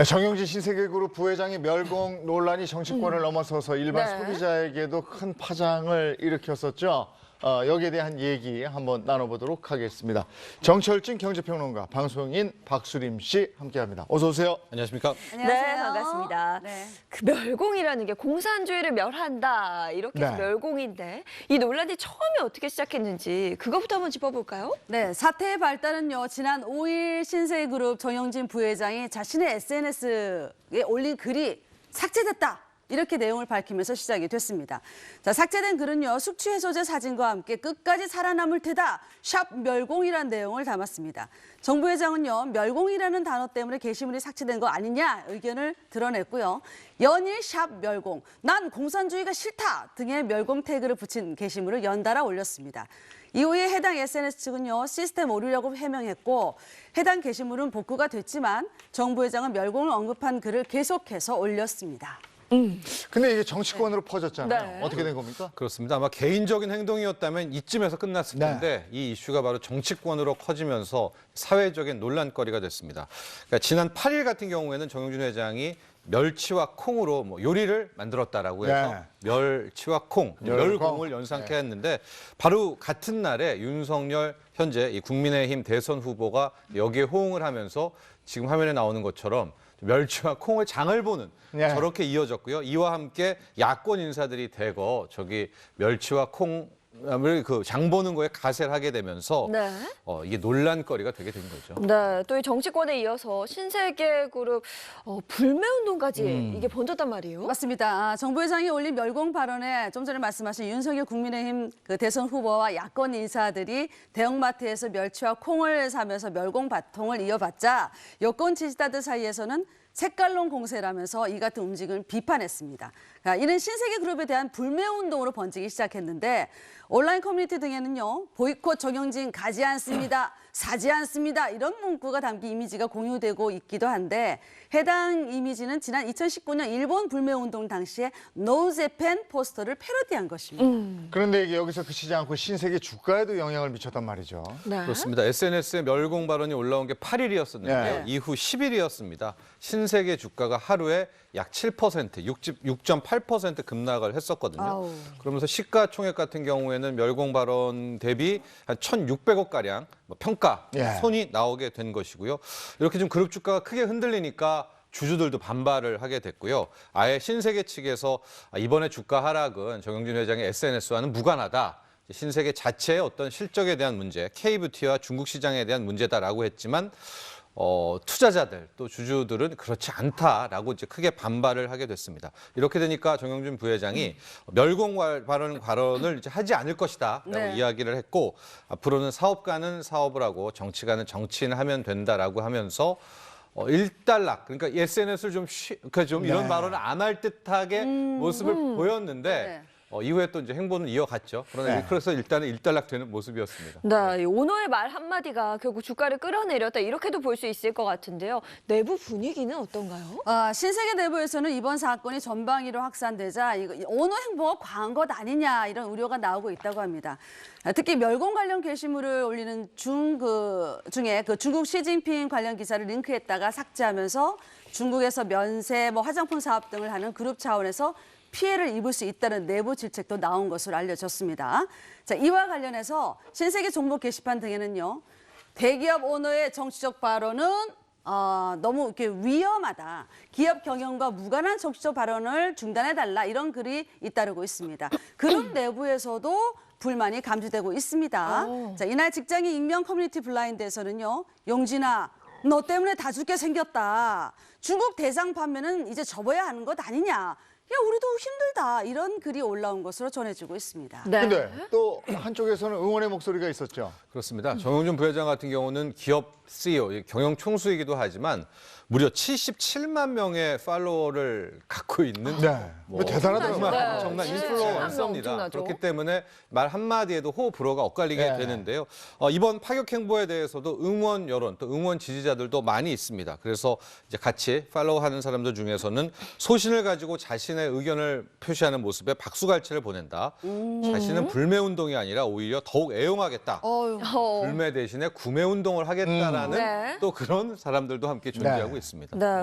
정영진 신세계그룹 부회장의 멸공 논란이 정치권을 넘어서서 일반 소비자에게도 큰 파장을 일으켰었죠. 여기에 대한 얘기 한번 나눠보도록 하겠습니다. 정철진 경제평론가, 방송인 박수림 씨 함께합니다. 어서 오세요. 안녕하십니까? 안녕하세요. 네, 반갑습니다. 네. 그 멸공이라는 게 공산주의를 멸한다 이렇게 해서 네. 멸공인데 이 논란이 처음에 어떻게 시작했는지 그거부터 한번 짚어볼까요? 네, 사태의 발단은요. 지난 5일 신세계그룹 정영진 부회장이 자신의 SNS에 올린 글이 삭제됐다. 이렇게 내용을 밝히면서 시작이 됐습니다. 자, 삭제된 글은요. 숙취 해소제 사진과 함께 끝까지 살아남을 테다. 샵 멸공이라는 내용을 담았습니다. 정 부회장은요. 멸공이라는 단어 때문에 게시물이 삭제된 거 아니냐 의견을 드러냈고요. 연일 샵 멸공, 난 공산주의가 싫다 등의 멸공 태그를 붙인 게시물을 연달아 올렸습니다. 이후에 해당 SNS 측은요. 시스템 오류라고 해명했고 해당 게시물은 복구가 됐지만 정 부회장은 멸공을 언급한 글을 계속해서 올렸습니다. 근데 이게 정치권으로 퍼졌잖아요. 네. 어떻게 된 겁니까? 그렇습니다. 아마 개인적인 행동이었다면 이쯤에서 끝났을 텐데 이 이슈가 바로 정치권으로 커지면서 사회적인 논란거리가 됐습니다. 그러니까 지난 8일 같은 경우에는 정영진 회장이 멸치와 콩으로 요리를 만들었다라고 해서 멸치와 콩, 멸공을 연상케 했는데 바로 같은 날에 윤석열 현재 이 국민의힘 대선 후보가 여기에 호응을 하면서 지금 화면에 나오는 것처럼 멸치와 콩의 장을 보는 저렇게 이어졌고요. 이와 함께 야권 인사들이 대거 저기 멸치와 콩을 그 장 보는 거에 가세를 하게 되면서 이게 논란거리가 되게 된 거죠. 네, 또 이 정치권에 이어서 신세계그룹 불매운동까지 이게 번졌단 말이에요. 맞습니다. 정 부회장이 올린 멸공 발언에 좀 전에 말씀하신 윤석열 국민의힘 그 대선 후보와 야권 인사들이 대형마트에서 멸치와 콩을 사면서 멸공 바통을 이어받자 여권 지지자들 사이에서는 색깔론 공세라면서 이 같은 움직임을 비판했습니다. 이는 신세계그룹에 대한 불매운동으로 번지기 시작했는데 온라인 커뮤니티 등에는요. 보이콧 정영진 가지 않습니다. 사지 않습니다. 이런 문구가 담긴 이미지가 공유되고 있기도 한데 해당 이미지는 지난 2019년 일본 불매운동 당시에 노 재팬 포스터를 패러디한 것입니다. 그런데 이게 여기서 그치지 않고 신세계 주가에도 영향을 미쳤단 말이죠. 네. 그렇습니다. SNS에 멸공 발언이 올라온 게 8일이었었는데요. 이후 10일이었습니다. 신세계 주가가 하루에 약 7%, 6.8% 급락을 했었거든요. 그러면서 시가총액 같은 경우에는 멸공 발언 대비 한 1,600억가량 평가 손이 나오게 된 것이고요. 이렇게 좀 그룹 주가가 크게 흔들리니까 주주들도 반발을 하게 됐고요. 아예 신세계 측에서 이번에 주가 하락은 정영진 회장의 SNS와는 무관하다. 신세계 자체의 어떤 실적에 대한 문제, K뷰티와 중국 시장에 대한 문제다라고 했지만 투자자들 또 주주들은 그렇지 않다라고 이제 크게 반발을 하게 됐습니다. 이렇게 되니까 정영진 부회장이 멸공 발언을 이제 하지 않을 것이다라고 이야기를 했고 앞으로는 사업가는 사업을 하고 정치가는 정치인을 하면 된다라고 하면서 일단락 그러니까 SNS를 좀 이런 발언을 안 할 듯하게 모습을 보였는데. 이후에 또 이제 행보는 이어갔죠. 그러나 그래서 일단은 일단락되는 모습이었습니다. 네, 이 오너의 말 한마디가 결국 주가를 끌어내렸다 이렇게도 볼 수 있을 것 같은데요. 내부 분위기는 어떤가요? 신세계 내부에서는 이번 사건이 전방위로 확산되자 오너 행보가 과한 것 아니냐 이런 우려가 나오고 있다고 합니다. 특히 멸공 관련 게시물을 올리는 중에 중국 시진핑 관련 기사를 링크했다가 삭제하면서 중국에서 면세, 화장품 사업 등을 하는 그룹 차원에서 피해를 입을 수 있다는 내부 질책도 나온 것으로 알려졌습니다. 자, 이와 관련해서 신세계 종목 게시판 등에는요. 대기업 오너의 정치적 발언은 너무 이렇게 위험하다. 기업 경영과 무관한 정치적 발언을 중단해달라. 이런 글이 잇따르고 있습니다. 그룹 내부에서도 불만이 감지되고 있습니다. 자, 이날 직장인 익명 커뮤니티 블라인드에서는요. 영진아, 너 때문에 다 죽게 생겼다. 중국 대상 판매는 이제 접어야 하는 것 아니냐. 야, 우리도 힘들다. 이런 글이 올라온 것으로 전해지고 있습니다. 네. 근데 또 한쪽에서는 응원의 목소리가 있었죠. 그렇습니다. 정영진 부회장 같은 경우는 기업 CEO, 경영 총수이기도 하지만 무려 77만 명의 팔로워를 갖고 있는 대단하더라고요. 엄청난 인플루언서입니다. 엄청나죠. 그렇기 때문에 말 한마디에도 호흡 불호가 엇갈리게 되는데요. 이번 파격 행보에 대해서도 응원 여론 또 응원 지지자들도 많이 있습니다. 그래서 이제 같이 팔로우하는 사람들 중에서는 소신을 가지고 자신의 의견을 표시하는 모습에 박수갈채를 보낸다. 자신은 불매 운동이 아니라 오히려 더욱 애용하겠다. 불매 대신에 구매 운동을 하겠다라는 또 그런 사람들도 함께 존재하고 있습니다. 네.